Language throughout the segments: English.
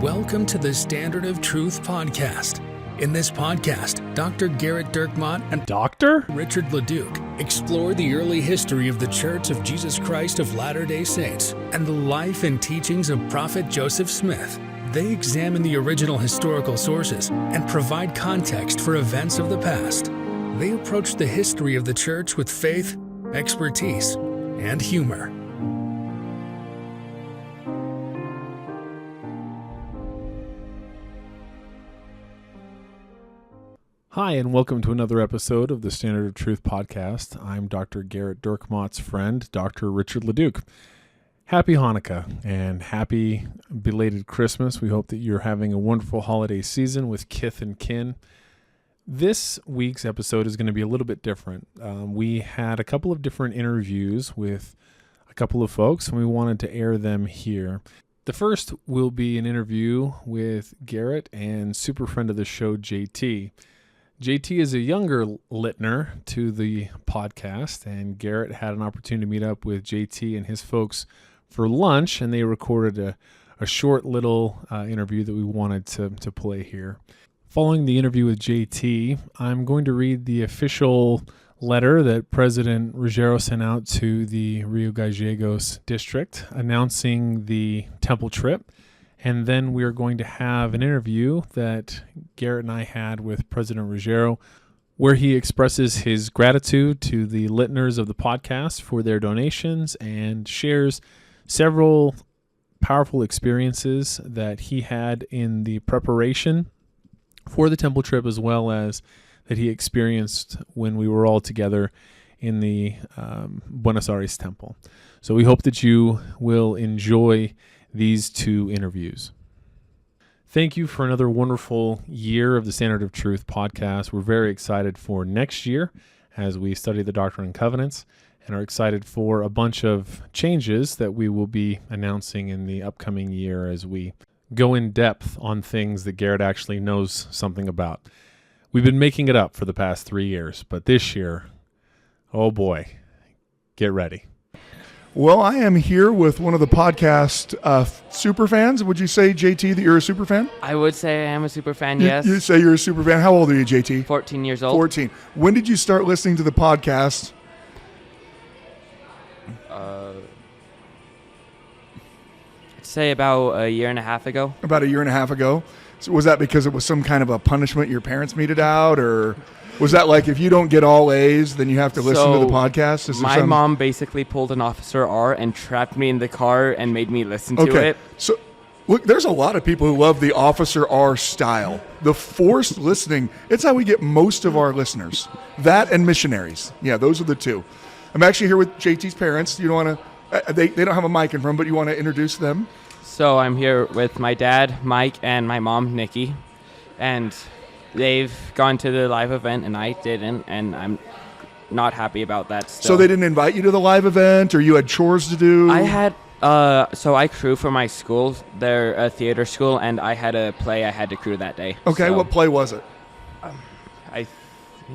Welcome to the Standard of Truth podcast. In this podcast, Dr. Gerrit and Dr. Richard Leduc explore the early history of the Church of Jesus Christ of Latter-day Saints and the life and teachings of Prophet Joseph Smith. They examine the original historical sources and provide context for events of the past. They approach the history of the Church with faith, expertise, and humor. Hi, and welcome to another episode of the Standard of Truth podcast. I'm Dr. Gerrit Dirkmaat's friend, Dr. Richard Leduc. Happy Hanukkah and happy belated Christmas. We hope that you're having a wonderful holiday season with kith and kin. This week's episode is going to be a little bit different. We had a couple of different interviews with a couple of folks, and we wanted to air them here. The first will be an interview with Gerrit and super friend of the show, JT. JT is a younger litner to the podcast, and Gerrit had an opportunity to meet up with JT and his folks for lunch, and they recorded a short little interview that we wanted to play here. Following the interview with JT, I'm going to read the official letter that President Roggero sent out to the Rio Gallegos district announcing the temple trip. And then we are going to have an interview that Gerrit and I had with President Roggero, where he expresses his gratitude to the litners of the podcast for their donations and shares several powerful experiences that he had in the preparation for the temple trip, as well as that he experienced when we were all together in the Buenos Aires temple. So we hope that you will enjoy these two interviews. Thank you for another wonderful year of the Standard of Truth podcast. We're very excited for next year as we study the Doctrine and Covenants, and are excited for a bunch of changes that we will be announcing in the upcoming year as we go in depth on things that Gerrit actually knows something about. We've been making it up for the past 3 years, but this year, oh boy, get ready. Well, I am here with one of the podcast super fans. Would you say, JT, that you're a super fan? I would say I am a super fan, yes. You say you're a super fan. How old are you, JT? 14 years old. 14. When did you start listening to the podcast? I'd say about a year and a half ago. About a year and a half ago. So was that because it was some kind of a punishment your parents meted out, or was that like if you don't get all A's, then you have to listen to the podcast? My mom basically pulled an Officer R and trapped me in the car and made me listen to it. So look, there's a lot of people who love the Officer R style. The forced listening, it's how we get most of our listeners. That and missionaries. Yeah, those are the two. I'm actually here with JT's parents. You don't want to, they don't have a mic in front, but you want to introduce them? So I'm here with my dad, Mike, and my mom, Nikki. And they've gone to the live event, and I didn't, and I'm not happy about that still. So they didn't invite you to the live event, or you had chores to do? I had, so I crew for my school. They're a theater school, and I had a play I had to crew that day. Okay, so, what play was it?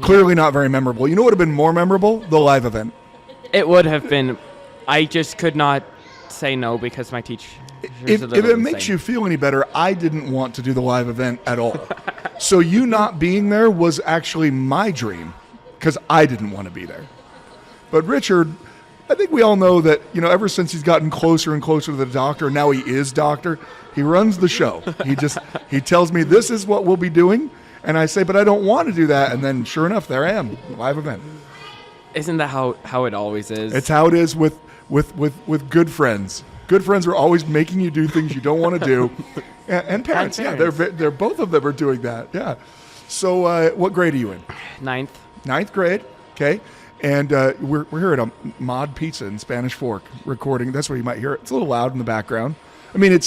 Clearly not very memorable. You know what would have been more memorable? The live event. It would have been. I just could not say no because my teacher... If it makes you feel any better, I didn't want to do the live event at all. So you not being there was actually my dream because I didn't want to be there. But Richard, I think we all know that, ever since he's gotten closer and closer to the doctor, now he is doctor, he runs the show. He tells me this is what we'll be doing. And I say, but I don't want to do that. And then sure enough, there I am, live event. Isn't that how it always is? It's how it is with good friends. Good friends are always making you do things you don't want to do. And parents, yeah, they're both of them are doing that, yeah. So what grade are you in? Ninth. Ninth grade, okay. And we're here at a Mod Pizza in Spanish Fork recording. That's where you might hear it. It's a little loud in the background. I mean,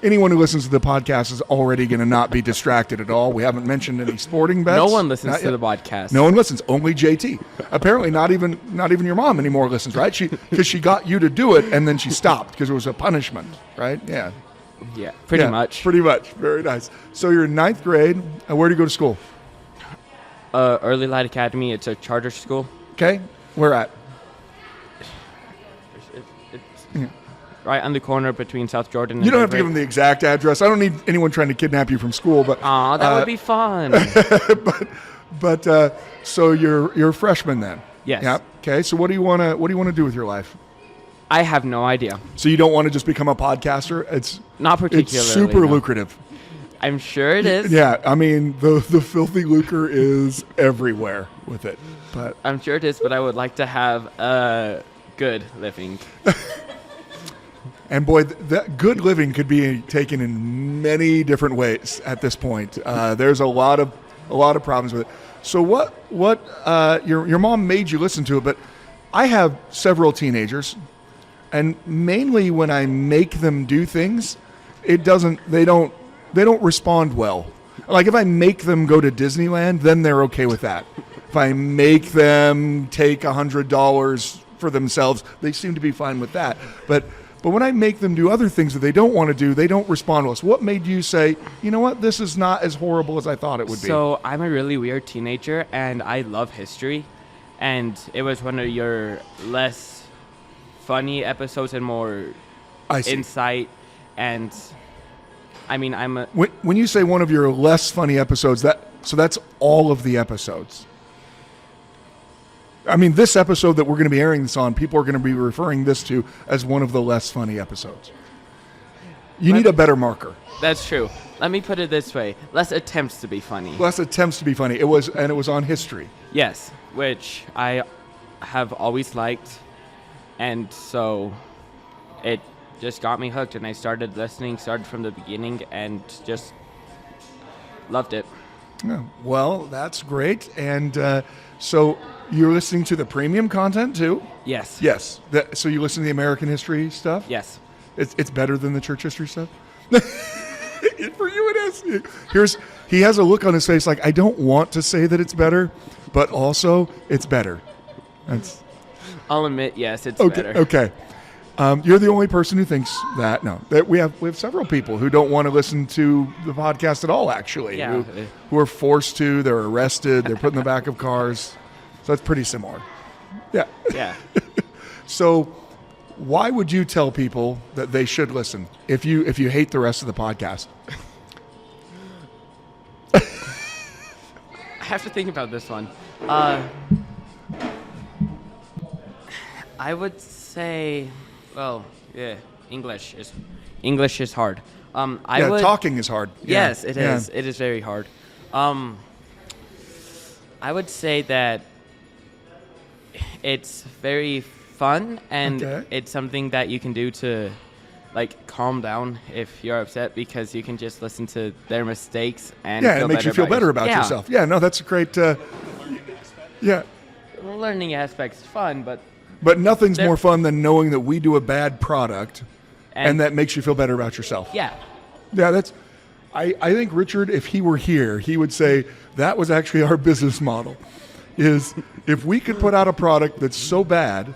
anyone who listens to the podcast is already going to not be distracted at all. We haven't mentioned any sporting bets. No one listens to the podcast. No one listens. Only JT. Apparently, not even your mom anymore listens, right? Because she got you to do it, and then she stopped because it was a punishment, right? Yeah. Yeah, pretty much. Pretty much. Very nice. So you're in ninth grade. Where do you go to school? Early Light Academy. It's a charter school. Okay. Where at? right on the corner between South Jordan and You don't have to Daybreak. give them the exact address. I don't need anyone trying to kidnap you from school, but Aw, that would be fun. so you're a freshman then. Yes. Yeah. Okay. So what do you want to do with your life? I have no idea. So you don't want to just become a podcaster? It's Not particularly. It's super no. lucrative. I'm sure it is. Yeah. I mean, the filthy lucre is everywhere with it. But I'm sure it is, but I would like to have a good living. and boy, that good living could be taken in many different ways at this point. There's a lot of problems with it. So what your mom made you listen to it, but I have several teenagers, and mainly when I make them do things, they don't respond well. Like if I make them go to Disneyland, then they're okay with that. If I make them take $100 for themselves, they seem to be fine with that. But when I make them do other things that they don't want to do, they don't respond well. So what made you say, you know what, this is not as horrible as I thought it would be? So I'm a really weird teenager, and I love history. And it was one of your less funny episodes and more I see. insight. And I mean, When you say one of your less funny episodes, that's all of the episodes. I mean, this episode that we're going to be airing this on, people are going to be referring this to as one of the less funny episodes. You need a better marker. That's true. Let me put it this way: less attempts to be funny. Less attempts to be funny. It was on history. Yes, which I have always liked, and so it just got me hooked, and I started listening, started from the beginning, and just loved it. Yeah, well, that's great. And so you're listening to the premium content too? Yes. Yes. So you listen to the American history stuff? Yes. It's better than the church history stuff? For you it is. He has a look on his face like, I don't want to say that it's better, but also it's better. I'll admit, yes, it's okay, better. Okay. You're the only person who thinks that. No, we have several people who don't want to listen to the podcast at all. Actually, Yeah. who are forced to. They're arrested. They're put in the back of cars. So that's pretty similar. Yeah. Yeah. So, why would you tell people that they should listen if you hate the rest of the podcast? I have to think about this one. I would say, well, yeah, English is hard. Talking is hard. Yeah. Yes, it is. It is very hard. I would say that it's very fun, and it's something that you can do to calm down if you're upset, because you can just listen to their mistakes and it makes you feel better about yourself. Yeah, no, that's a great. Yeah. Learning aspect's fun, but nothing's more fun than knowing that we do a bad product, and that makes you feel better about yourself. Yeah. Yeah, that's. I think Richard, if he were here, he would say that was actually our business model. Is if we could put out a product that's so bad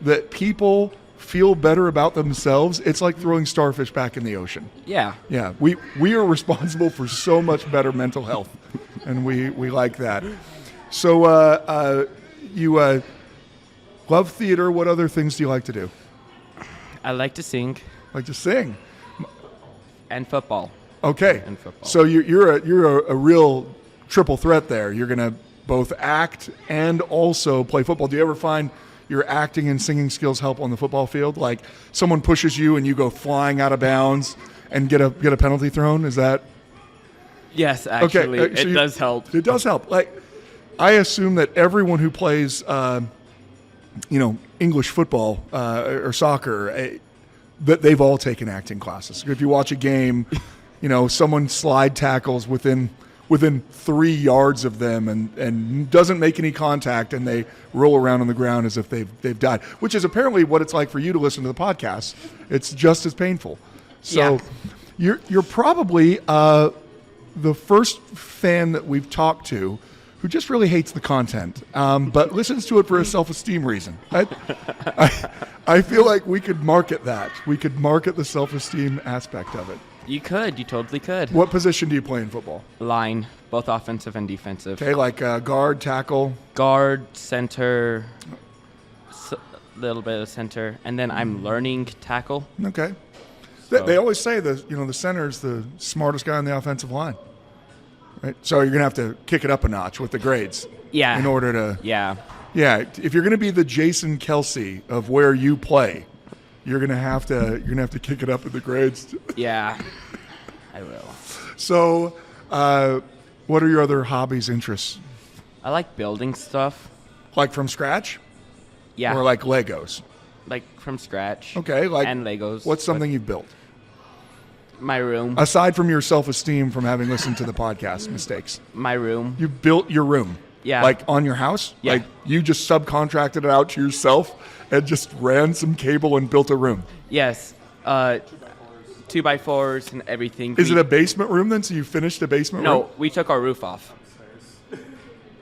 that people feel better about themselves, it's like throwing starfish back in the ocean. Yeah. Yeah, we are responsible for so much better mental health, and we like that. So you love theater. What other things do you like to do? I like to sing. Like to sing. And football. Okay. And football. So you're a real triple threat there. You're gonna both act and also play football. Do you ever find your acting and singing skills help on the football field? Like someone pushes you and you go flying out of bounds and get a penalty thrown? Is that? Yes, actually, okay. It does help. It does help. Like I assume that everyone who plays, English football or soccer, that they've all taken acting classes. If you watch a game, someone slide tackles within 3 yards of them and doesn't make any contact, and they roll around on the ground as if they've died, which is apparently what it's like for you to listen to the podcast. It's just as painful. So you're probably the first fan that we've talked to who just really hates the content, but listens to it for a self-esteem reason. I feel like we could market that. We could market the self-esteem aspect of it. You could. You totally could. What position do you play in football? Line, both offensive and defensive. Okay, like guard, tackle? Guard, center, little bit of center, and then I'm learning tackle. Okay. So- They always say the center is the smartest guy on the offensive line, right? So you're gonna have to kick it up a notch with the grades. Yeah. In order to. Yeah. Yeah. If you're gonna be the Jason Kelsey of where you play, you're gonna have to kick it up in the grades. Yeah. I will. So, what are your other hobbies, interests? I like building stuff. Like from scratch? Yeah. Or like Legos? Like from scratch. Okay. Like and Legos. What's something you've built? My room. Aside from your self-esteem from having listened to the podcast mistakes. My room. You built your room. Yeah. Like on your house? Yeah. Like you just subcontracted it out to yourself and just ran some cable and built a room? Yes. 2x4s and everything. Is it a basement room then? So you finished a basement room? No, we took our roof off.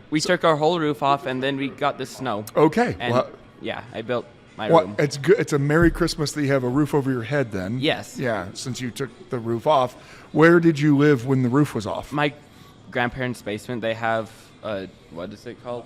We took our whole roof off, and then we got the snow. Okay. And Well, yeah, I built my well, room. it's good. It's a Merry Christmas that you have a roof over your head then. Yes. Yeah, since you took the roof off. Where did you live when the roof was off? My grandparents' basement, they have what is it called?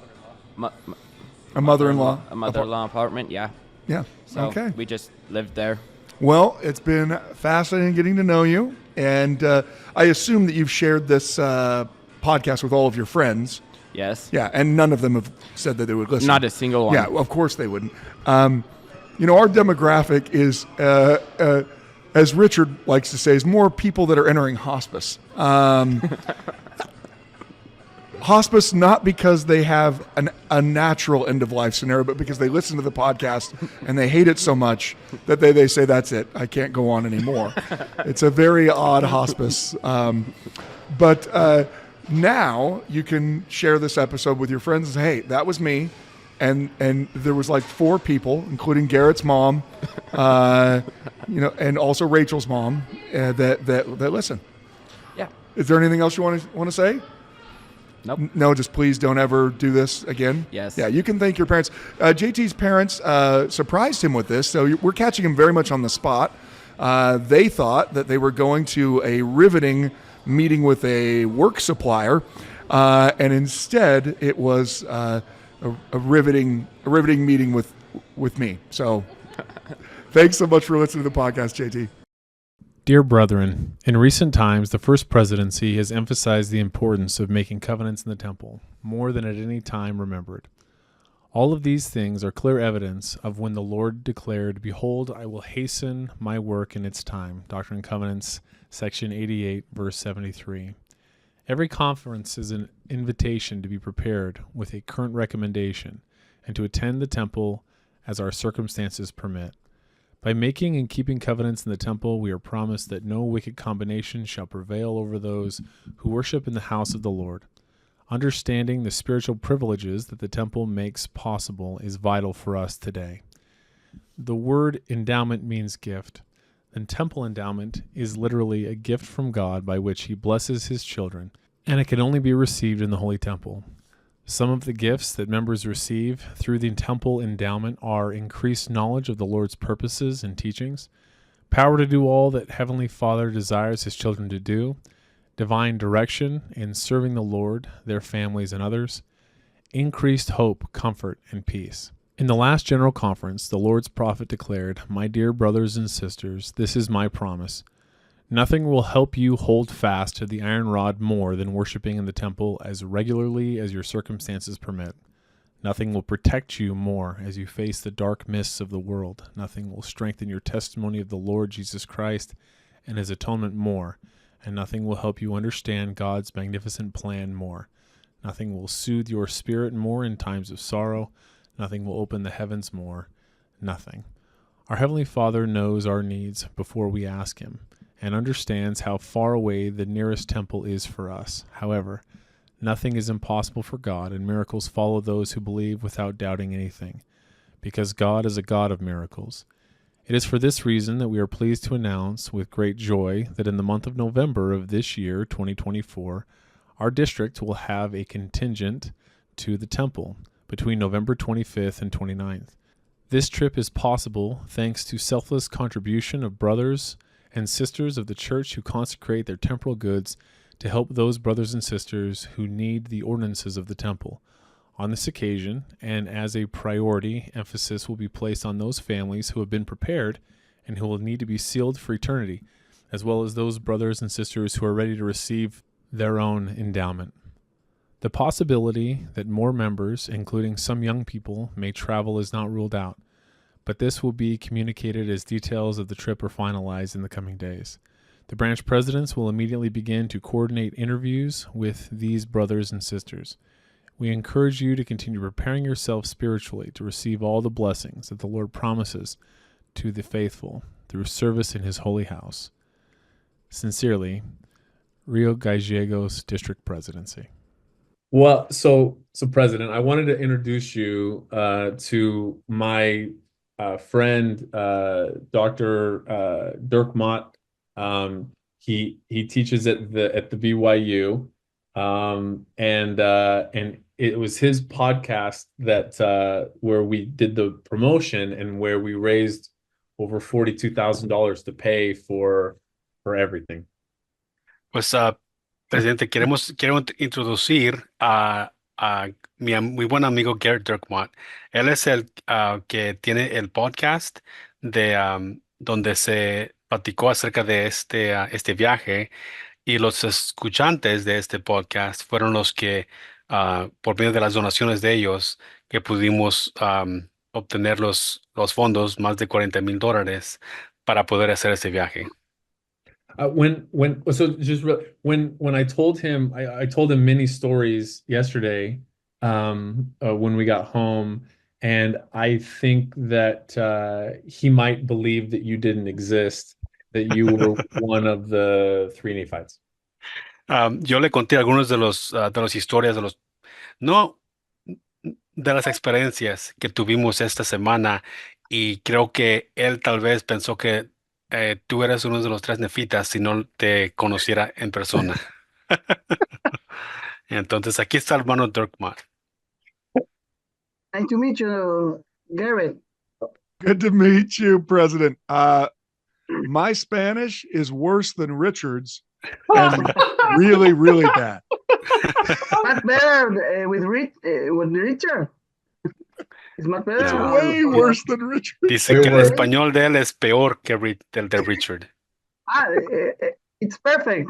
A mother-in-law? A mother-in-law apartment, yeah. Yeah. So Okay. we just lived there. Well, it's been fascinating getting to know you. And I assume that you've shared this podcast with all of your friends. Yes. Yeah, and none of them have said that they would listen. Not a single one. Yeah, of course they wouldn't. Our demographic is, as Richard likes to say, is more people that are entering hospice. Hospice not because they have a natural end-of-life scenario, but because they listen to the podcast and they hate it so much that they say, that's it, I can't go on anymore. It's a very odd hospice. But now you can share this episode with your friends and say, hey, that was me. And there was like 4 people, including Gerrit's mom, and also Rachel's mom, that listen. Yeah. Is there anything else you want to say? Nope. No, just please don't ever do this again. Yes. Yeah, you can thank your parents. JT's parents surprised him with this, so we're catching him very much on the spot. They thought that they were going to a riveting meeting with a work supplier, and instead it was a riveting meeting with me. So thanks so much for listening to the podcast, JT. Dear brethren, in recent times, the First Presidency has emphasized the importance of making covenants in the temple, more than at any time remembered. All of these things are clear evidence of when the Lord declared, Behold, I will hasten my work in its time. Doctrine and Covenants, section 88, verse 73. Every conference is an invitation to be prepared with a current recommendation and to attend the temple as our circumstances permit. By making and keeping covenants in the temple, we are promised that no wicked combination shall prevail over those who worship in the house of the Lord. Understanding the spiritual privileges that the temple makes possible is vital for us today. The word endowment means gift. And temple endowment is literally a gift from God by which he blesses his children, and it can only be received in the Holy Temple. Some of the gifts that members receive through the temple endowment are increased knowledge of the Lord's purposes and teachings, power to do all that Heavenly Father desires his children to do, divine direction in serving the Lord, their families, and others, increased hope, comfort, and peace. In the last General Conference, the Lord's prophet declared, My dear brothers and sisters, this is my promise. Nothing will help you hold fast to the iron rod more than worshiping in the temple as regularly as your circumstances permit. Nothing will protect you more as you face the dark mists of the world. Nothing will strengthen your testimony of the Lord Jesus Christ and his atonement more, and nothing will help you understand God's magnificent plan more. Nothing will soothe your spirit more in times of sorrow. Nothing will open the heavens more. Nothing. Our Heavenly Father knows our needs before we ask him, and understands how far away the nearest temple is for us. However, nothing is impossible for God, and miracles follow those who believe without doubting anything, because God is a God of miracles. It is for this reason that we are pleased to announce with great joy that in the month of November of this year, 2024, our district will have a contingent to the temple between November 25th and 29th. This trip is possible thanks to selfless contribution of brothers and sisters of the church who consecrate their temporal goods to help those brothers and sisters who need the ordinances of the temple. On this occasion, and as a priority, emphasis will be placed on those families who have been prepared and who will need to be sealed for eternity, as well as those brothers and sisters who are ready to receive their own endowment. The possibility that more members, including some young people, may travel is not ruled out, but this will be communicated as details of the trip are finalized in the coming days. The branch presidents will immediately begin to coordinate interviews with these brothers and sisters. We encourage you to continue preparing yourself spiritually to receive all the blessings that the Lord promises to the faithful through service in his holy house. Sincerely, Rio Gallegos District Presidency. Well, so President, I wanted to introduce you to my friend, Dr. Dirk Mott. He teaches at the BYU, and it was his podcast that where we did the promotion and where we raised over $42,000 to pay for everything. Pues, Presidente, quiero introducir a mi buen amigo Gerrit Dirkmont. Él es el que tiene el podcast de donde se platicó acerca de este viaje, y los escuchantes de este podcast fueron los que, por medio de las donaciones de ellos, que pudimos obtener los fondos, más de $40,000, para poder hacer ese viaje. When I told him, I told him many stories yesterday when we got home, and I think that he might believe that you didn't exist, that you were one of the three Nephites. Yo le conté algunos de las historias no de las experiencias que tuvimos esta semana, y creo que él tal vez pensó que tú eres uno de los tres nefitas si no te conociera en persona. Entonces, aquí está el hermano Dirkmont. Nice to meet you, Gerrit. Good to meet you, President. My Spanish is worse than Richard's, and really, really bad. Much better with Richard. It's much better. It's way worse than Richard. Dice que el español de él es peor que el de Richard. It's perfect.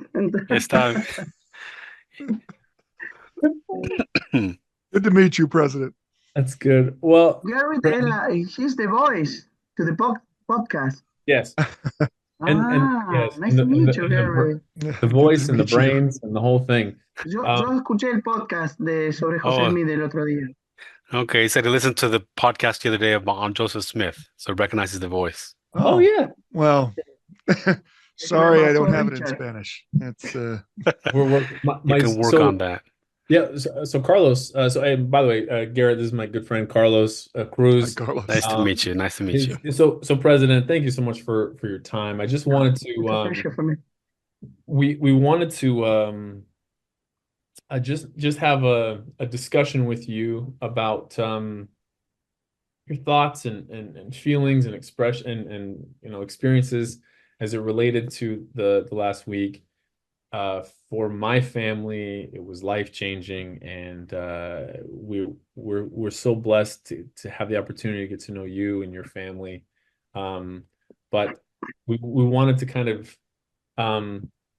Está. Good to meet you, President. That's good. Well, Gerrit, he's the voice to the podcast. Yes. Yes, nice to meet you, Gerrit. The voice and the brains and the whole thing. Yo escuché el podcast sobre José Smith del otro día. Okay, he said he listened to the podcast the other day on Joseph Smith, so recognizes the voice. Oh yeah. Well, sorry, I don't have it in Spanish. It's you can work on that. Yeah. So Carlos. And by the way, Gerrit, this is my good friend Carlos Cruz. Hi, Carlos. Nice to meet you. Nice to meet you. So President, thank you so much for your time. I just wanted to. It's a pleasure for me. We wanted to just have a discussion with you about your thoughts and feelings and expression and experiences as it related to the last week. For my family, it was life-changing, and we're so blessed to have the opportunity to get to know you and your family. But we wanted to kind of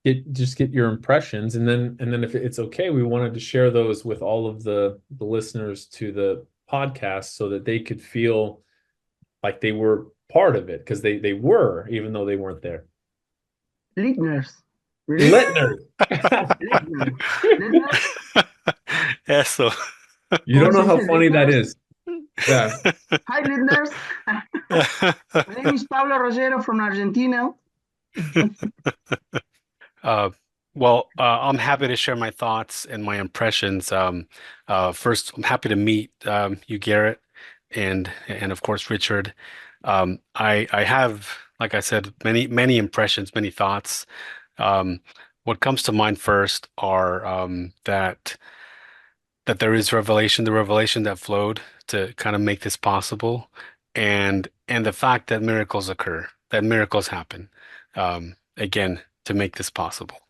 get your impressions, and then if it's okay, we wanted to share those with all of the listeners to the podcast so that they could feel like they were part of it, because they were, even though they weren't there. Litners. Really? Litners. Eso. You don't know how funny that is. Yeah. Hi, Litners. My name is Pablo Roggero from Argentina. Well, I'm happy to share my thoughts and my impressions. First, I'm happy to meet you, Gerrit, and of course Richard. I have, like I said, many impressions, many thoughts. What comes to mind first are that there is revelation, the revelation that flowed to kind of make this possible, and the fact that miracles occur, that miracles happen, again, to make this possible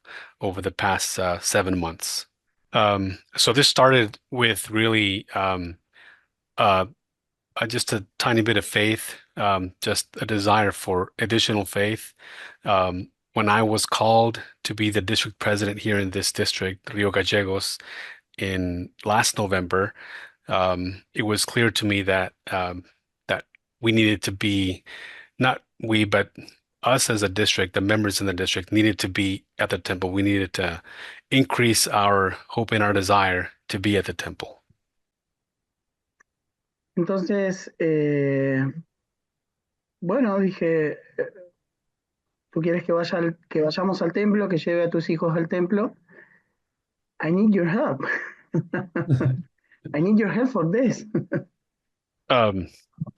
over the past 7 months. So this started with really uh, just a tiny bit of faith, just a desire for additional faith. When I was called to be the district president here in this district, Rio Gallegos, in last November, it was clear to me that we needed to be, not we, but us as a district, the members in the district needed to be at the temple. We needed to increase our hope and our desire to be at the temple. Entonces, bueno, dije, tú quieres que que vayamos al templo, que lleve a tus hijos al templo. I need your help. I need your help for this.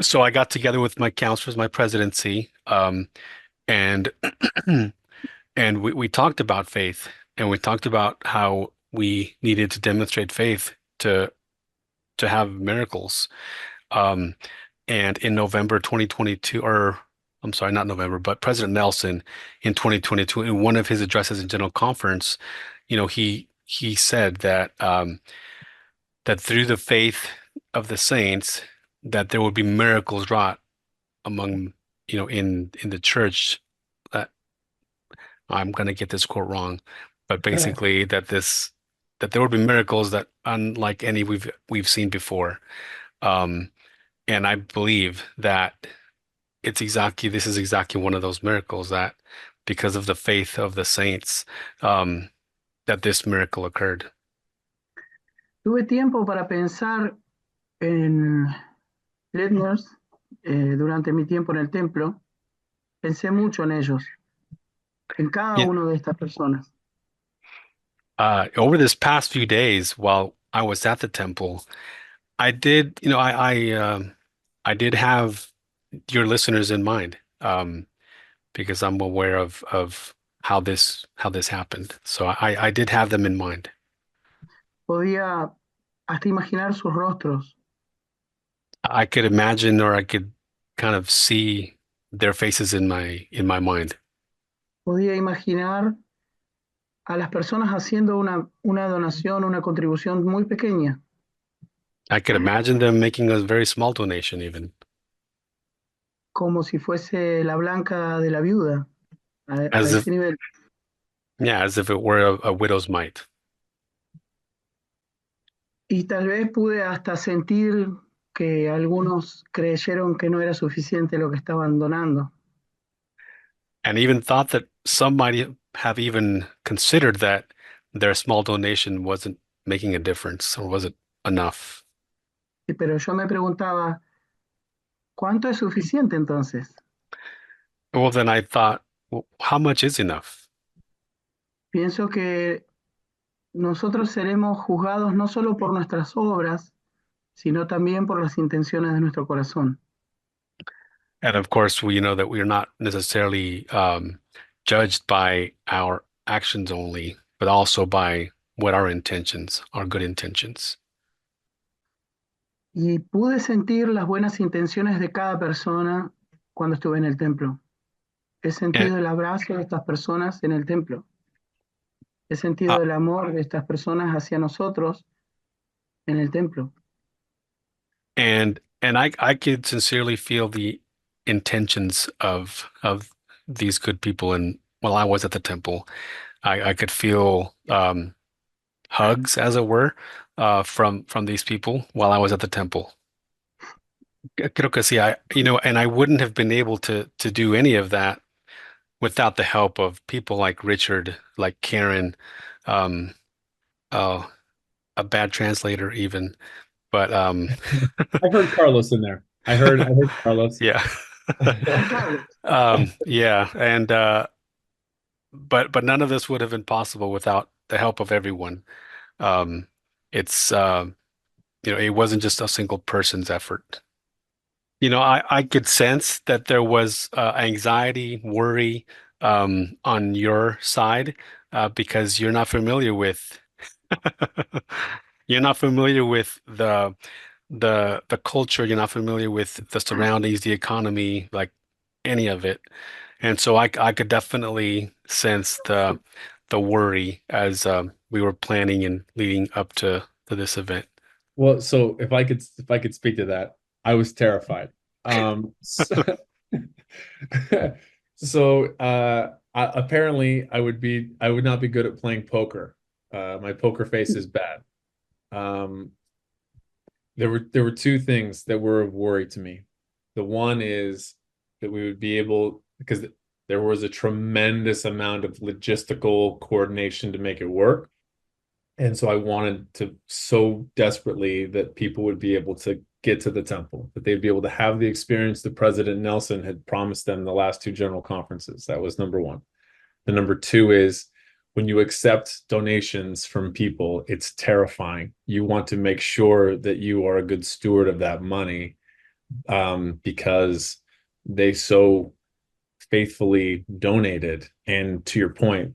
So I got together with my counselors, my presidency, and and we talked about faith, and we talked about how we needed to demonstrate faith to have miracles. And in November 2022, or I'm sorry, not November, but President Nelson in 2022, in one of his addresses in General Conference, he said that that through the faith of the saints, that there would be miracles wrought among, in the church. That I'm going to get this quote wrong, but basically that there would be miracles that unlike any we've seen before. And I believe that this is exactly one of those miracles, that because of the faith of the saints, that this miracle occurred. Tuve tiempo para pensar en litners durante mi tiempo en el templo. Pensé mucho en ellos, en cada Yeah. uno de estas personas. Over this past few days, while I was at the temple, I did, I did have your listeners in mind, because I'm aware of how this happened. So I did have them in mind. Podía hasta imaginar sus rostros. I could imagine, or I could kind of see their faces in my mind. Podía imaginar a las personas haciendo una donación, una contribución muy pequeña, I could imagine them making a very small donation, even como si fuese la blanca de la viuda, a as if ese nivel. as if it were a widow's mite. Y tal vez pude hasta sentir que algunos creyeron que no era suficiente lo que estaban donando. And even thought that some might have even considered that their small donation wasn't making a difference or wasn't enough. Pero yo me preguntaba, ¿cuánto es suficiente entonces? Well, then I thought, well, how much is enough? Pienso que nosotros seremos juzgados no solo por nuestras obras, sino también por las intenciones de nuestro corazón. And of course, we know that we are not necessarily judged by our actions only, but also by what our intentions, our good intentions. Y pude sentir las buenas intenciones de cada persona cuando estuve en el templo. He sentido el abrazo de estas personas en el templo. He sentido el amor de estas personas hacia nosotros en el templo. And I could sincerely feel the intentions of these good people. And while I was at the temple, I could feel hugs, as it were, from these people while I was at the temple. Creo que sí, and I wouldn't have been able to do any of that without the help of people like Richard, like Karen, um, uh, a bad translator even, but I heard Carlos in there. I heard Carlos. yeah. Yeah, and but none of this would have been possible without the help of everyone. It's it wasn't just a single person's effort. I could sense that there was anxiety, worry on your side, because you're not familiar with you're not familiar with the culture, you're not familiar with the surroundings, the economy, like any of it. And so I could definitely sense the worry as we were planning and leading up to this event? Well, so if I could speak to that, I was terrified. So, apparently I would not be good at playing poker. My poker face is bad. Um, there were two things that were of worry to me. The one is that we would be able, because there was a tremendous amount of logistical coordination to make it work. And so I wanted to so desperately that people would be able to get to the temple, that they'd be able to have the experience that President Nelson had promised them the last two general conferences. That was number one. The number two is when you accept donations from people, it's terrifying. You want to make sure that you are a good steward of that money, because they so faithfully donated. And to your point,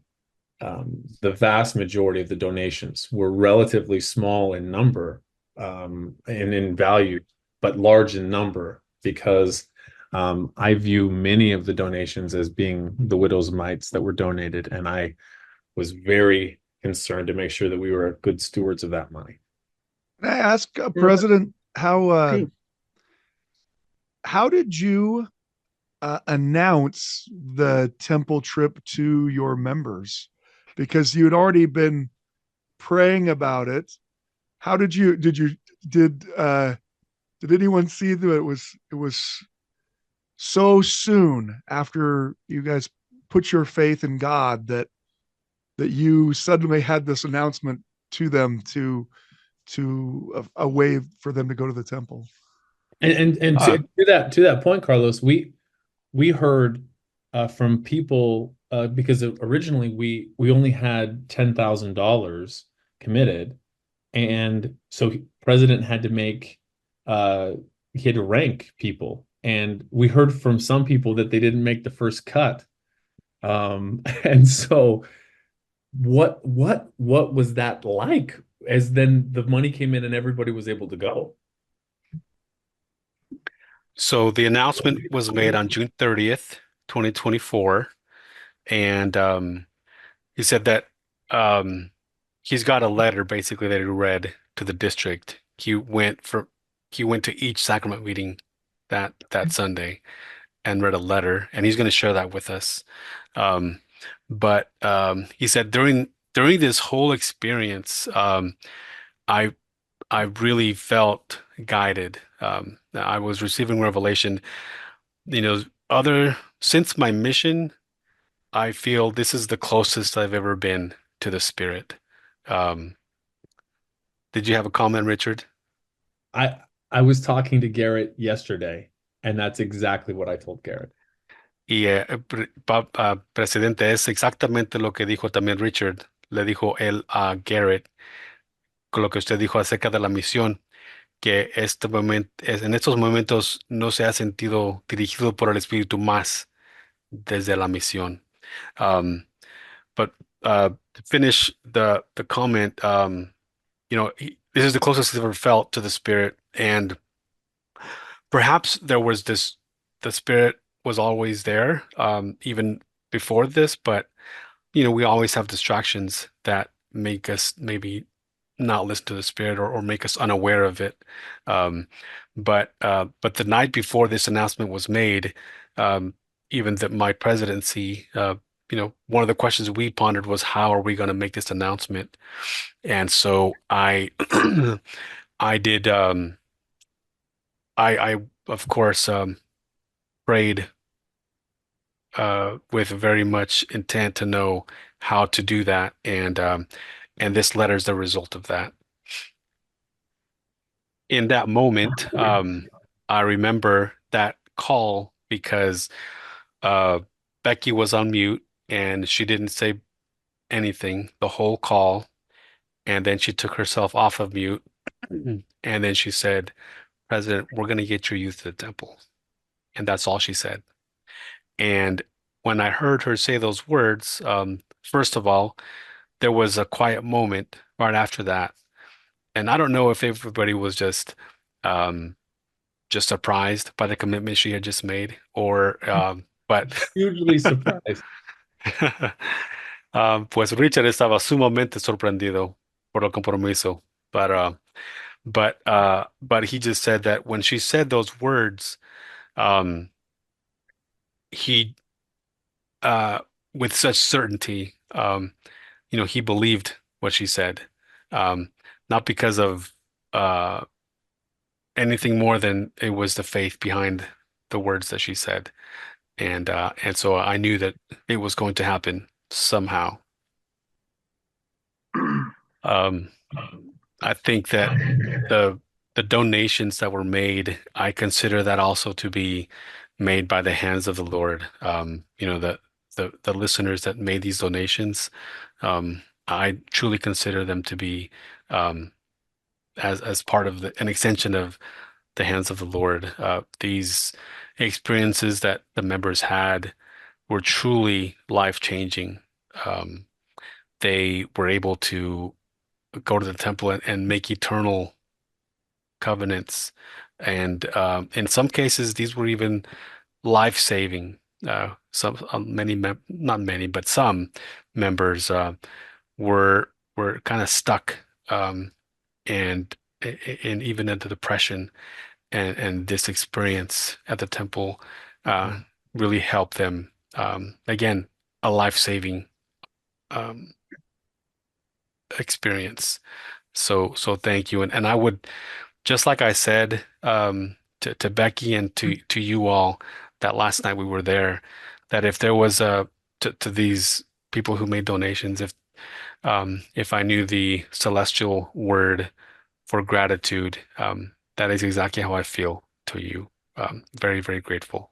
the vast majority of the donations were relatively small in number, and in value, but large in number, because I view many of the donations as being the widow's mites that were donated, and I was very concerned to make sure that we were good stewards of that money. Can I ask, President, Sí. how did you announce the temple trip to your members? Because you had already been praying about it. How did did anyone see that it was so soon after you guys put your faith in God that you suddenly had this announcement to them to a way for them to go to the temple? And to that point, Carlos, we heard from people, because originally we only had $10,000 committed, and so President had to he had to rank people, and we heard from some people that they didn't make the first cut, and so what was that like? As then the money came in and everybody was able to go. So the announcement was made on June 30th, 2024, and he said that he's got a letter basically that he read to the district. He went to each sacrament meeting that Sunday and read a letter, and he's going to share that with us. But he said during this whole experience, I really felt guided. I was receiving revelation. Since my mission, I feel this is the closest I've ever been to the Spirit. Did you have a comment, Richard? I was talking to Gerrit yesterday, and that's exactly what I told Gerrit. Y presidente, es exactamente lo que dijo también Richard. Le dijo él a Gerrit con lo que usted dijo acerca de la misión, que en estos momentos no se ha sentido dirigido por el Espíritu más desde la misión. But to finish the comment, this is the closest he's ever felt to the Spirit, and perhaps the Spirit was always there, even before this, but we always have distractions that make us maybe not listen to the Spirit, or make us unaware of it. But the night before this announcement was made, even that my presidency, one of the questions we pondered was, how are we going to make this announcement? And so I I did I of course prayed with very much intent to know how to do that, and this letter is the result of that. In that moment, I remember that call because Becky was on mute and she didn't say anything the whole call, and then she took herself off of mute, and then she said, "President, we're going to get your youth to the temple." And that's all she said. And when I heard her say those words, first of all, there was a quiet moment right after that. And I don't know if everybody was just surprised by the commitment she had just made, or but Hugely surprised. Pues Richard estaba sumamente sorprendido por el compromiso, but but he just said that when she said those words, um, he uh, with such certainty, he believed what she said, um, not because of uh, anything more than it was the faith behind the words that she said, and so I knew that it was going to happen somehow. Um, I think that the the donations that were made, I consider that also to be made by the hands of the Lord. The listeners that made these donations, I truly consider them to be um, as part of an extension of the hands of the Lord. These experiences that the members had were truly life-changing. Um, they were able to go to the temple and make eternal covenants. And in some cases, these were even life-saving. Not many, but some members were kind of stuck, and even into depression. And this experience at the temple really helped them. Again, a life-saving um, experience. So thank you. And I would, just like I said, to Becky and to you all that last night we were there, that if there was to these people who made donations, if I knew the celestial word for gratitude, that is exactly how I feel to you. Very, very grateful.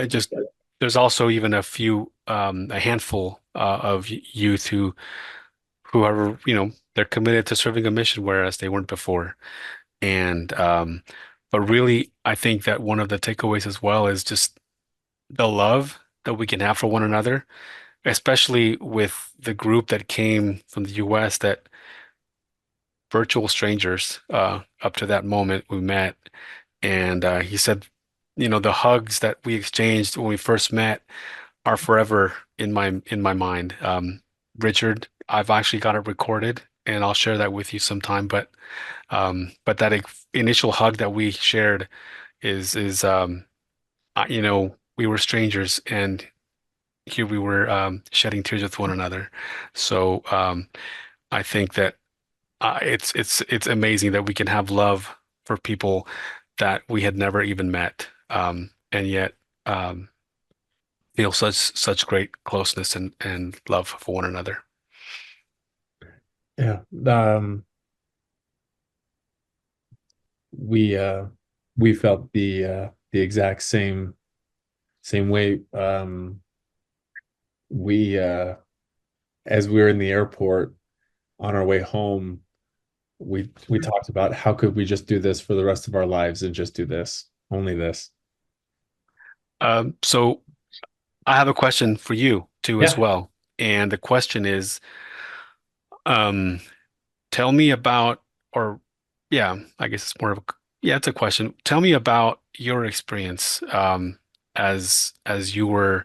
Just there's also even a handful of youth who are, they're committed to serving a mission, whereas they weren't before. And but really, I think that one of the takeaways as well is just the love that we can have for one another, especially with the group that came from the US, that virtual strangers up to that moment we met. And he said, the hugs that we exchanged when we first met are forever in my mind. Richard, I've actually got it recorded, and I'll share that with you sometime. But that initial hug that we shared we were strangers, and here we were shedding tears with one another. So I think that it's amazing that we can have love for people that we had never even met, and yet feel such great closeness and love for one another. Yeah. We felt the exact same way. We As we were in the airport on our way home, we talked about how could we just do this for the rest of our lives and just do this, only this. So I have a question for you too as Yeah. well. And the question is, um, tell me about, or yeah, I guess it's more of yeah, it's a question. Tell me about your experience as you were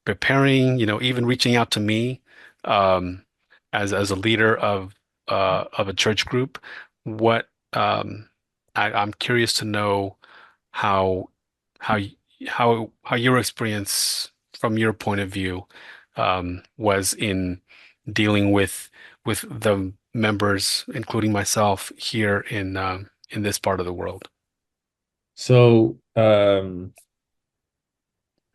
preparing, even reaching out to me um, as a leader of a church group. What I'm curious to know how how y- how your experience from your point of view was in dealing with the members, including myself, here in this part of the world. So,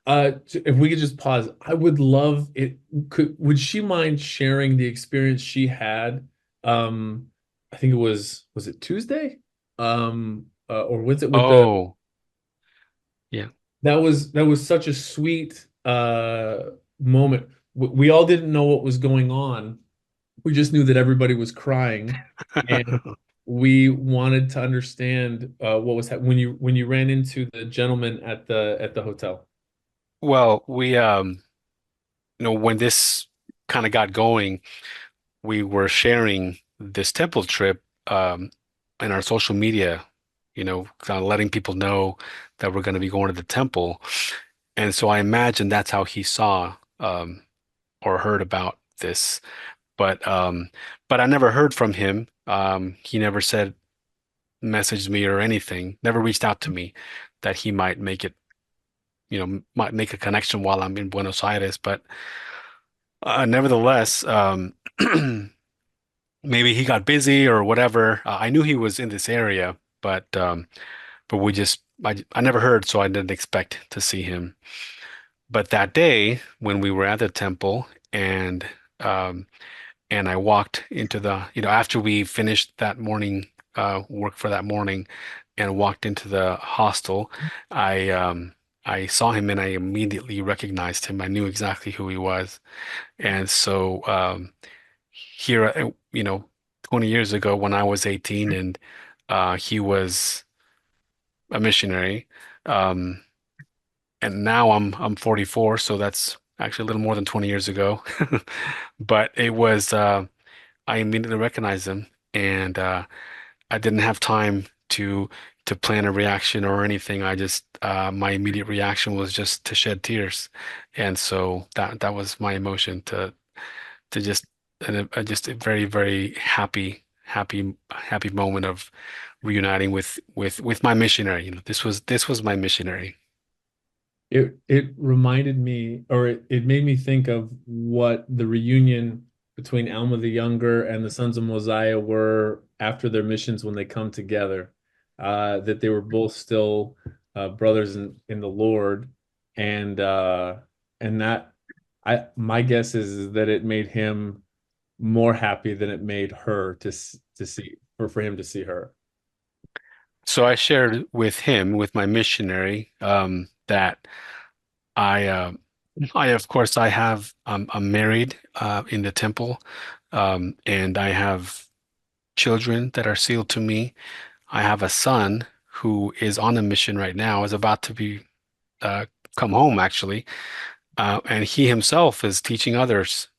if we could just pause, I would love it. Would she mind sharing the experience she had? Um, I think was it Tuesday? Or was it with the Oh, yeah. that was such a sweet moment. We all didn't know what was going on. We just knew that everybody was crying, and we wanted to understand what was happening when you ran into the gentleman at the hotel. Well, when this kind of got going, we were sharing this temple trip in our social media, kind of letting people know that we're going to be going to the temple. And so I imagine that's how he saw or heard about this, but I never heard from him. He never messaged me or anything, never reached out to me that he might make it, might make a connection while I'm in Buenos Aires. But nevertheless, maybe he got busy or whatever. I knew he was in this area, but I never heard, so I didn't expect to see him. But that day when we were at the temple um, and I walked into after we finished that morning work for that morning and walked into the hostel, I saw him and I immediately recognized him. I knew exactly who he was. And so here, 20 years ago when I was 18 and he was a missionary, um, and now I'm 44, so that's actually a little more than 20 years ago. But it was I immediately recognized him, and I didn't have time to plan a reaction or anything. I just my immediate reaction was just to shed tears, and so that was my emotion to just a very, very happy moment of reuniting with my missionary. This was my missionary. It reminded me, or it made me think of what the reunion between Alma the Younger and the Sons of Mosiah were after their missions when they come together. That they were both still brothers in the Lord, and that my guess is that it made him more happy than it made her to see, or for him to see her. So I shared with him, with my missionary, that I of course I'm married in the temple, and I have children that are sealed to me. I have a son who is on a mission right now, is about to be uh, come home actually, and he himself is teaching others,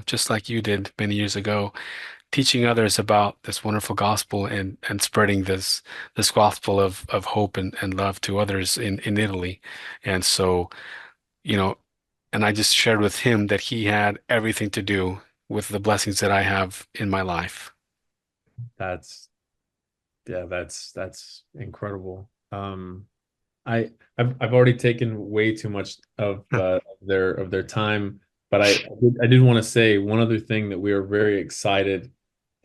just like you did many years ago, teaching others about this wonderful gospel and spreading this gospel of hope and love to others in Italy. And so, you know, and I just shared with him that he had everything to do with the blessings that I have in my life. That's Yeah, that's incredible. I've already taken way too much of their time, but I did want to say one other thing that we are very excited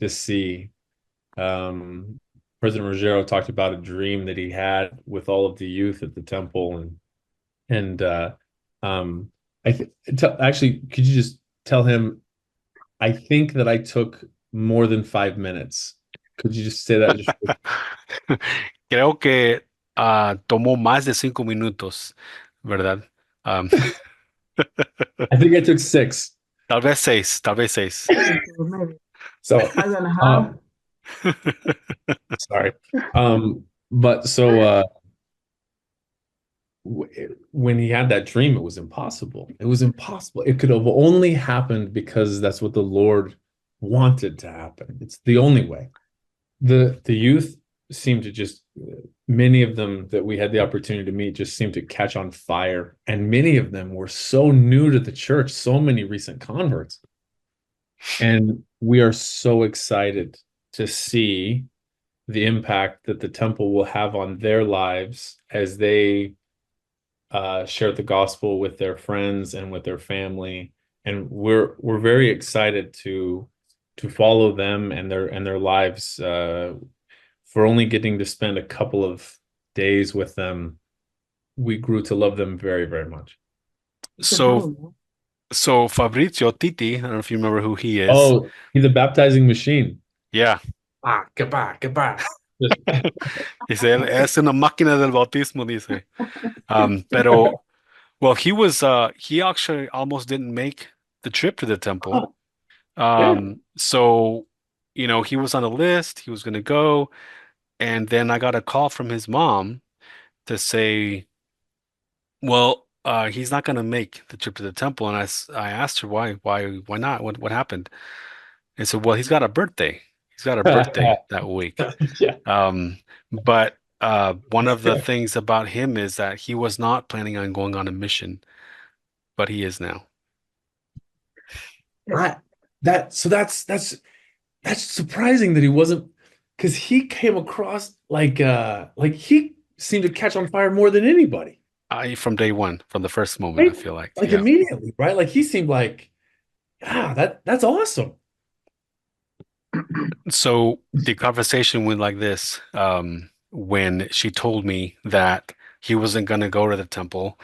to see. President Roggero talked about a dream that he had with all of the youth at the temple, and um, actually, could you just tell him? I think that I took more than 5 minutes. Could you just say that? Creo que tomó más de 5 minutos, ¿verdad? Um, I think I took 6. tal vez seis. Maybe So, 5.5. sorry. But so when he had that dream, it was impossible. It was impossible. It could have only happened because that's what the Lord wanted to happen. It's the only way. The youth seemed to just, many of them that we had the opportunity to meet just seemed to catch on fire. And many of them were so new to the church, so many recent converts. And we are so excited to see the impact that the temple will have on their lives as they share the gospel with their friends and with their family. And we're very excited to follow them and their lives. For only getting to spend a couple of days with them, we grew to love them very, very much. So Fabrizio Titi, I don't know if you remember who he is. Oh, he's a baptizing machine. Yeah. Goodbye. Dice, él es una máquina del bautismo, dice. Pero, well, he actually almost didn't make the trip to the temple. So, he was on the list, he was going to go, and then I got a call from his mom to say, well, he's not going to make the trip to the temple. And I asked her why not? What happened? And said, well, he's got a birthday. He's got a birthday that week. Yeah. But one of the things about him is that he was not planning on going on a mission, but he is now. Right. That's surprising that he wasn't, because he came across like he seemed to catch on fire more than anybody. From day one, from the first moment, I Right? feel like, Like yeah. immediately, right? Like he seemed like, that's awesome. So the conversation went like this, when she told me that he wasn't going to go to the temple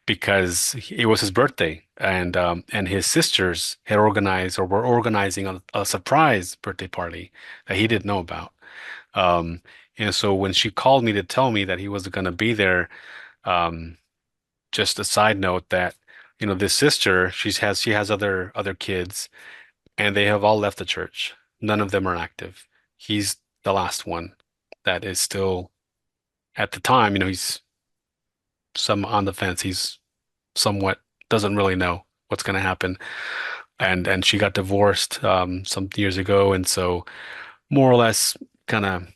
because it was his birthday, and his sisters had organized or were organizing a surprise birthday party that he didn't know about. Um, and so when she called me to tell me that he wasn't going to be there, um, just a side note that, this sister, she has other kids, and they have all left the church. None of them are active. He's the last one that is still, at the time, he's some on the fence. He's somewhat doesn't really know what's going to happen. And she got divorced some years ago, and so more or less kind of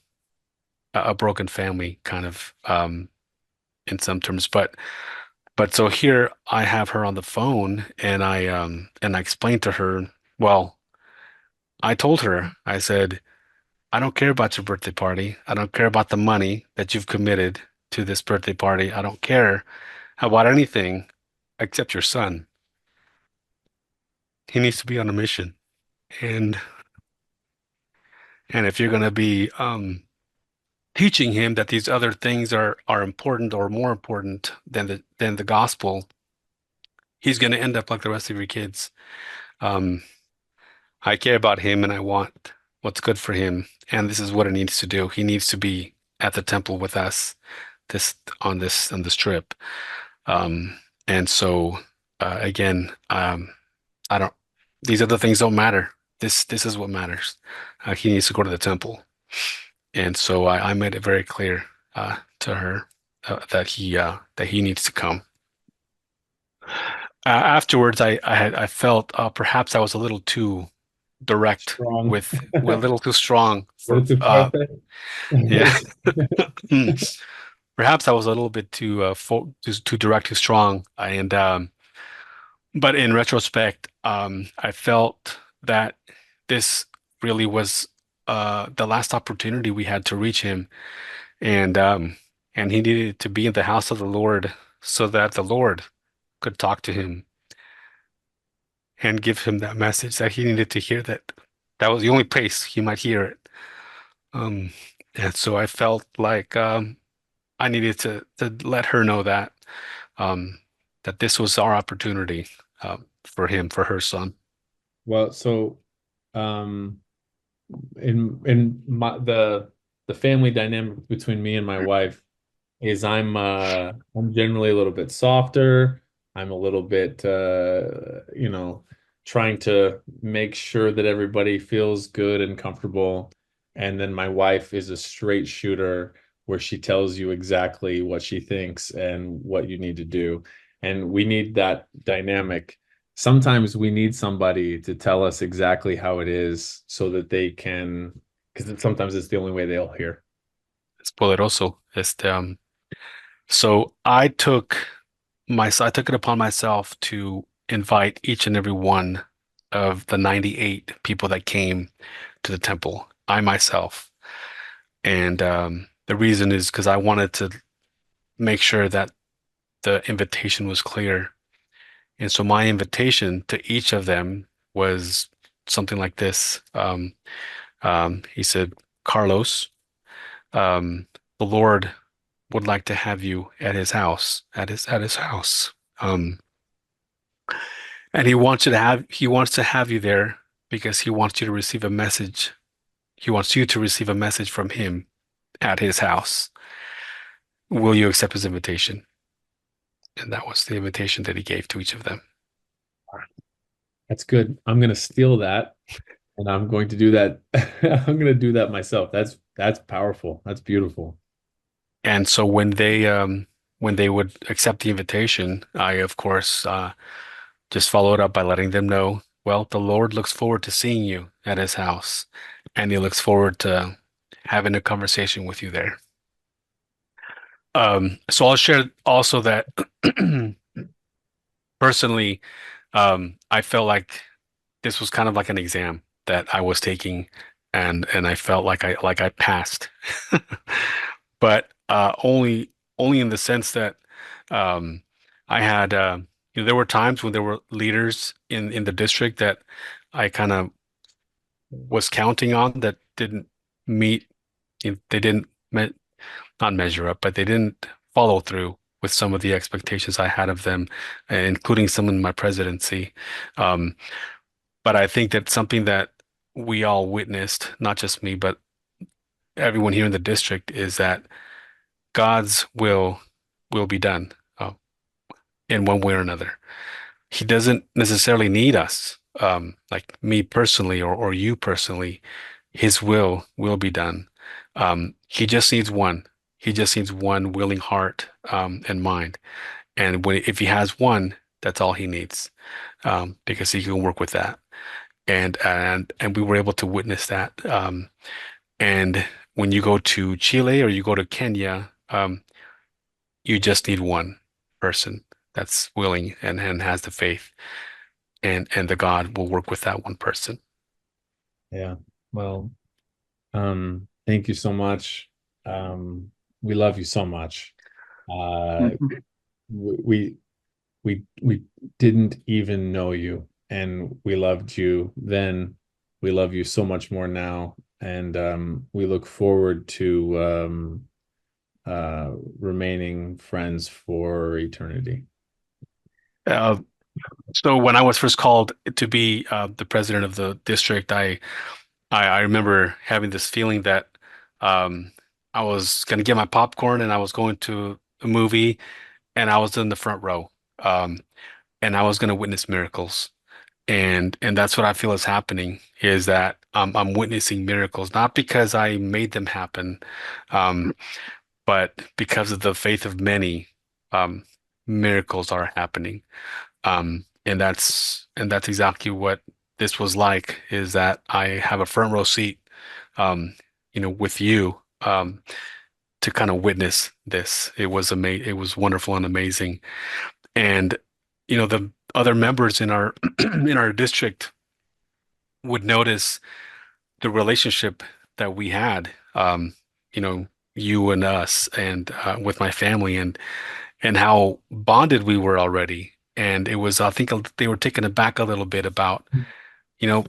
a broken family kind of, in some terms. But so here I have her on the phone, and I explained to her, well, I told her, I said, I don't care about your birthday party. I don't care about the money that you've committed to this birthday party. I don't care about anything except your son. He needs to be on a mission. And and if you're going to be teaching him that these other things are important or more important than the gospel, he's going to end up like the rest of your kids. Um, I care about him, and I want what's good for him, and this is what he needs to do. He needs to be at the temple with us on this trip. Um, and so again, I don't. These other things don't matter. This is what matters. He needs to go to the temple, and so I made it very clear to her that he needs to come. Afterwards, I felt perhaps I was a little too direct Strong. with a little too strong for Too far-fetched. yeah. Perhaps I was a little bit too direct, too strong, and but in retrospect, I felt that this really was the last opportunity we had to reach him, and um, and he needed to be in the house of the Lord so that the Lord could talk to him and give him that message that he needed to hear. That was the only place he might hear it. Um, and so I felt like I needed to let her know um, that this was our opportunity for him, for her son. Well, so um in the family dynamic between me and my wife is I'm generally a little bit softer. I'm a little bit trying to make sure that everybody feels good and comfortable. And then my wife is a straight shooter where she tells you exactly what she thinks and what you need to do. And we need that dynamic. Sometimes we need somebody to tell us exactly how it is so that they can, because sometimes it's the only way they'll hear. Es poderoso. So I took it upon myself to invite each and every one of the 98 people that came to the temple, I myself. And the reason is because I wanted to make sure that the invitation was clear. And so my invitation to each of them was something like this. He said, Carlos, um, the Lord would like to have you at his house, at his house. And he wants to have you there because he wants you to receive a message. He wants you to receive a message from him at his house. Will you accept his invitation? And that was the invitation that he gave to each of them. That's good. I'm going to steal that and I'm going to do that. I'm going to do that myself. That's powerful. That's beautiful. And so when they would accept the invitation, I of course just followed up by letting them know, well, the Lord looks forward to seeing you at his house, and he looks forward to having a conversation with you there. So I'll share also that personally, I felt like this was kind of like an exam that I was taking, and I felt like I passed, but only in the sense that um, I had there were times when there were leaders in the district that I kind of was counting on that didn't meet, they didn't not measure up, but they didn't follow through with some of the expectations I had of them, including some in my presidency. Um, but I think that's something that we all witnessed, not just me, but everyone here in the district, is that God's will be done in one way or another. He doesn't necessarily need us, like me personally or you personally. His will be done. He just needs one. He just needs one willing heart and mind. And if he has one, that's all he needs, because he can work with that. And we were able to witness that. And when you go to Chile or you go to Kenya, you just need one person that's willing and has the faith, and the God will work with that one person. Yeah. Well, thank you so much. We love you so much. We we didn't even know you, and we loved you then. We love you so much more now, and we look forward to remaining friends for eternity. Uh, so when I was first called to be the president of the district, I remember having this feeling that um, I was going to get my popcorn and I was going to a movie and I was in the front row, and I was going to witness miracles. And that's what I feel is happening, is that I'm witnessing miracles, not because I made them happen, um, but because of the faith of many, um, miracles are happening. And that's exactly what this was like, is that I have a front row seat, um, with you, to kind of witness this. It was wonderful and amazing. And the other members in our in our district would notice the relationship that we had, you and us, and with my family, and how bonded we were already. And it was, I think they were taken aback a little bit about, you know,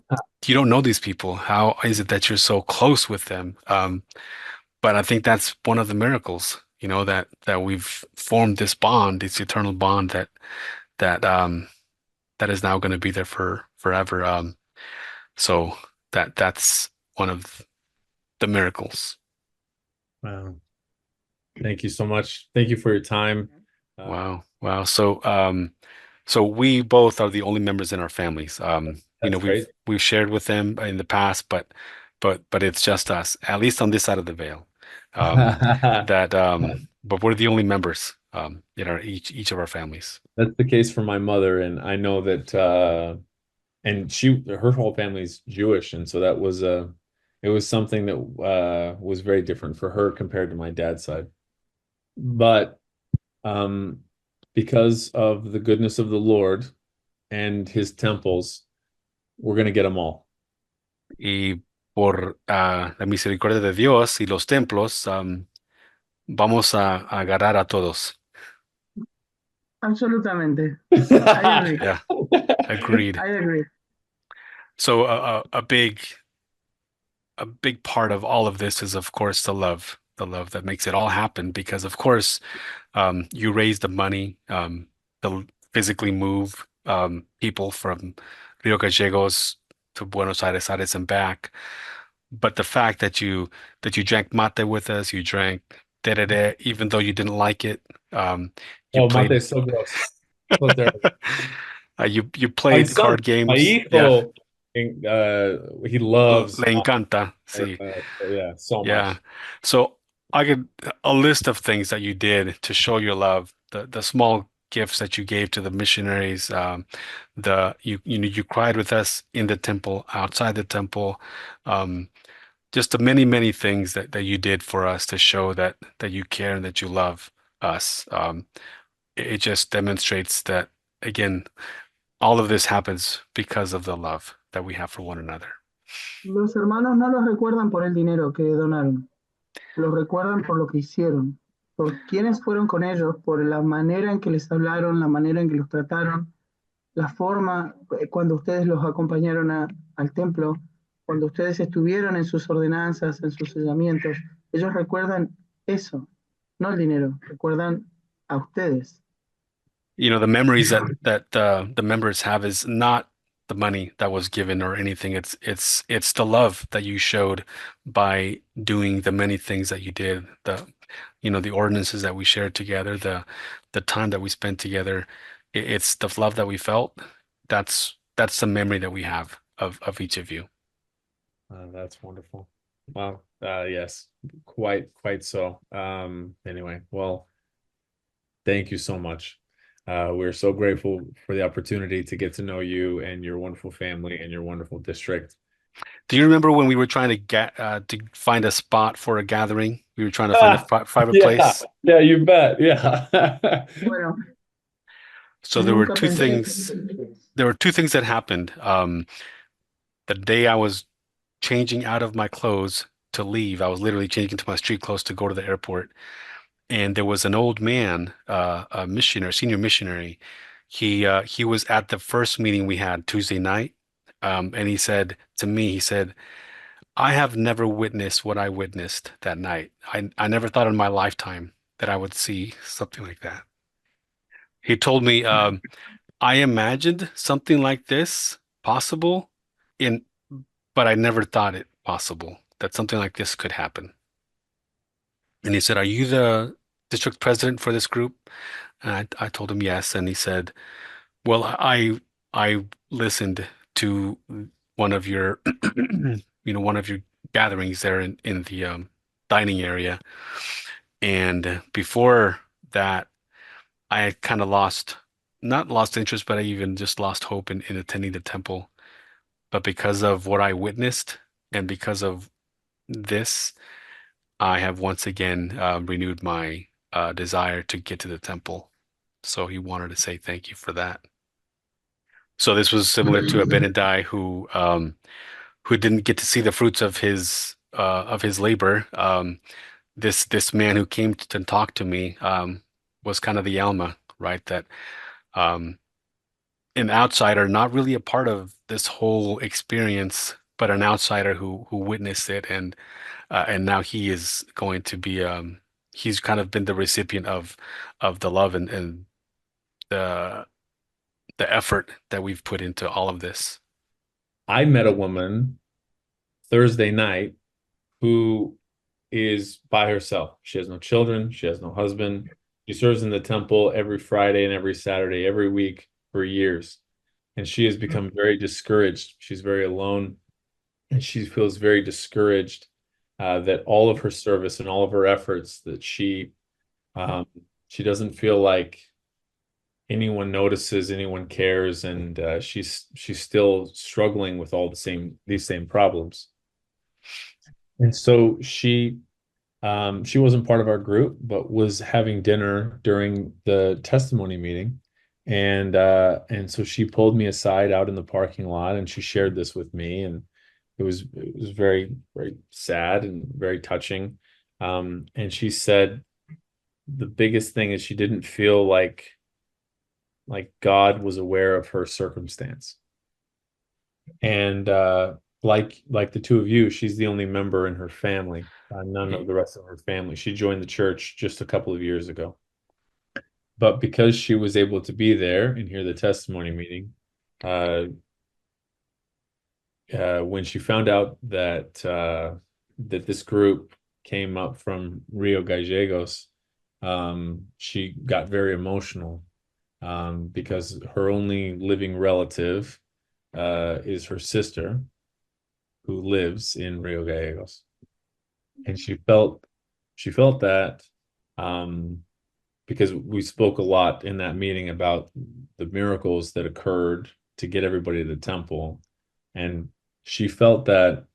you don't know these people. How is it that you're so close with them? But I think that's one of the miracles, that we've formed this bond, this eternal bond that is now going to be there for forever. So that's one of the miracles. Wow. Thank you so much. Thank you for your time. Wow. So we both are the only members in our families. That's great. We've shared with them in the past, but it's just us, at least on this side of the veil. But we're the only members in our each of our families. That's the case for my mother, and I know that and her whole family's Jewish, and so that was it was something that was very different for her compared to my dad's side. But because of the goodness of the Lord and his temples, we're going to get them all. Y por la misericordia de Dios y los templos, vamos a agarrar a todos. Absolutamente. I agree. Yeah, agreed. I agree. So a big part of all of this is, of course, the love that makes it all happen. Because, of course, you raise the money to physically move people from Rio Gallegos to Buenos Aires, and back. But the fact that you drank mate with us, you drank tereré, even though you didn't like it. You played. Mate is so gross. So terrible. You played card games. My hijo, he loves. Le encanta. Sí. Yeah, so much. Yeah. So I could a list of things that you did to show your love. The small gifts that you gave to the missionaries. You cried with us in the temple, outside the temple. Just the many things that you did for us to show that you care and that you love us. It just demonstrates that again, all of this happens because of the love that we have for one another. Los hermanos no los recuerdan por el dinero que donaron, los recuerdan por lo que hicieron, por quiénes fueron con ellos, por la manera en que les hablaron, la manera en que los trataron, la forma cuando ustedes los acompañaron al templo, cuando ustedes estuvieron en sus ordenanzas, en sus sellamientos. Ellos recuerdan eso, no el dinero, recuerdan a ustedes. The memories that the members have is not the money that was given or anything. It's the love that you showed by doing the many things that you did. The ordinances that we shared together, the time that we spent together. It's the love that we felt. That's the memory that we have of each of you. That's wonderful. Wow. Yes, quite so. Anyway, well, thank you so much. We're so grateful for the opportunity to get to know you and your wonderful family and your wonderful district. Do you remember when we were trying to find a spot for a gathering? We were trying to find a private place. Yeah, you bet. Yeah. Bueno, So there were nunca two pensé things. There were two things that happened. The day I was changing out of my clothes to leave, I was literally changing into my street clothes to go to the airport. And there was an old man, a missionary, senior missionary. He was at the first meeting we had Tuesday night, and he said to me, he said, "I have never witnessed what I witnessed that night. I never thought in my lifetime that I would see something like that." He told me, "I imagined something like this possible, but I never thought it possible that something like this could happen." And he said, "Are you the district president for this group?" And I told him yes. And he said, "Well, I listened to one of your one of your gatherings there in the dining area. And before that, I had kind of not lost interest, but I even just lost hope in attending the temple. But because of what I witnessed and because of this, I have once again renewed my desire to get to the temple." So he wanted to say thank you for that. So this was similar to Abinadi who didn't get to see the fruits of his labor. This man who came to talk to me was kind of the Alma, right? That an outsider, not really a part of this whole experience, but an outsider who witnessed it, and now he is going to be he's kind of been the recipient of the love and the effort that we've put into all of this. I met a woman Thursday night who is by herself. She has no children. She has no husband. She serves in the temple every Friday and every Saturday, every week for years. And she has become very discouraged. She's very alone. And she feels very discouraged that all of her service and all of her efforts, that she doesn't feel like anyone notices, anyone cares, and she's still struggling with all these same problems. And so she wasn't part of our group, but was having dinner during the testimony meeting, and so she pulled me aside out in the parking lot, and she shared this with me, and it was very, very sad and very touching. And she said the biggest thing is she didn't feel like God was aware of her circumstance. And like the two of you, she's the only member in her family, none of the rest of her family. She joined the church just a couple of years ago. But because she was able to be there and hear the testimony meeting, when she found out that this group came up from Rio Gallegos, she got very emotional. Because her only living relative is her sister, who lives in Rio Gallegos, and she felt that because we spoke a lot in that meeting about the miracles that occurred to get everybody to the temple, and she felt that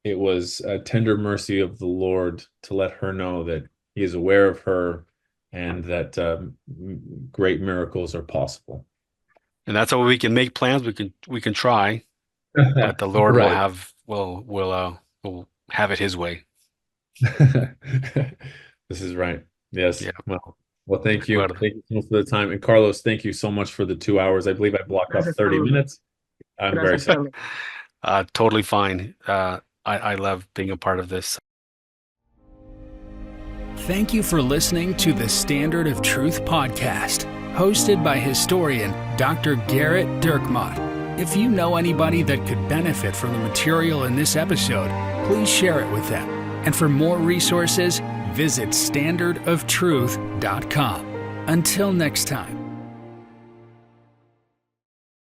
it was a tender mercy of the Lord to let her know that He is aware of her and that great miracles are possible. And that's how we can make plans. We can try, but the Lord Right. will have it His way. This is right. Yes. Yeah. Well, thank you. Acuerdo. Thank you so much for the time. And Carlos, thank you so much for the 2 hours. I believe I blocked off Gracias, 30 Carlos. minutes. I'm very Gracias, sorry. Carlos. Totally fine. I love being a part of this. Thank you for listening to the Standard of Truth podcast, hosted by historian Dr. Gerrit Dirkmaat. If you know anybody that could benefit from the material in this episode, please share it with them. And for more resources, visit standardoftruth.com. Until next time.